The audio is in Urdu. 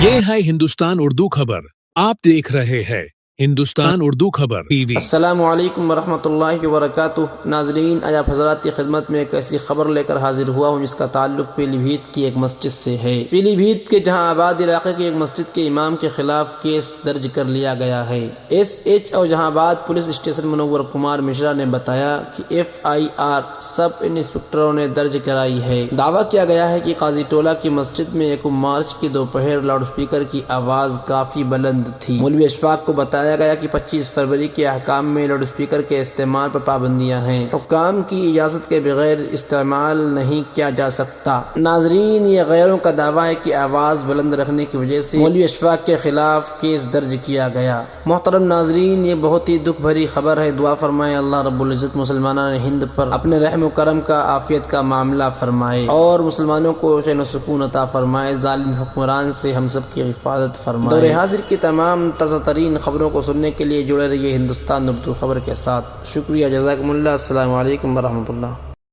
یہ ہے ہندوستان اردو خبر. آپ دیکھ رہے ہیں ہندوستان اردو خبر ٹی وی. السلام علیکم ورحمۃ اللہ وبرکاتہ. ناظرین، آج آپ حضرات کی خدمت میں ایک ایسی خبر لے کر حاضر ہوا ہوں جس کا تعلق پیلی بھیت کی ایک مسجد سے ہے. پیلی بھیت کے جہاں آباد علاقے کی ایک مسجد کے امام کے خلاف کیس درج کر لیا گیا ہے. ایس ایچ او جہاں آباد پولیس اسٹیشن منور کمار مشرا نے بتایا کہ FIR سب انسپکٹروں نے درج کرائی ہے. دعویٰ کیا گیا ہے کہ قاضی ٹولہ کی مسجد میں 1 مارچ کی دوپہر لاؤڈ اسپیکر کی آواز کافی بلند تھی. مولوی اشفاق کو بتایا گیا کہ 25 فروری کے احکام میں لاؤڈ اسپیکر کے استعمال پر پابندیاں ہیں. حکام کی اجازت کے بغیر استعمال نہیں کیا جا سکتا. ناظرین، یہ غیروں کا دعویٰ ہے کہ آواز بلند رکھنے کی وجہ سے مولوی اشفاق کے خلاف کیس درج کیا گیا. محترم ناظرین، یہ بہت ہی دکھ بھری خبر ہے. دعا فرمائے اللہ رب العزت مسلمانان ہند پر اپنے رحم و کرم کا، عافیت کا معاملہ فرمائے اور مسلمانوں کو چین و سکون عطا فرمائے. ظالم حکمران سے ہم سب کی حفاظت فرمائے. دور حاضر کی تمام تازہ ترین خبروں کو سننے کے لیے جڑے رہیے ہندوستان اردو خبر کے ساتھ. شکریہ، جزاکم اللہ. السلام علیکم ورحمۃ اللہ.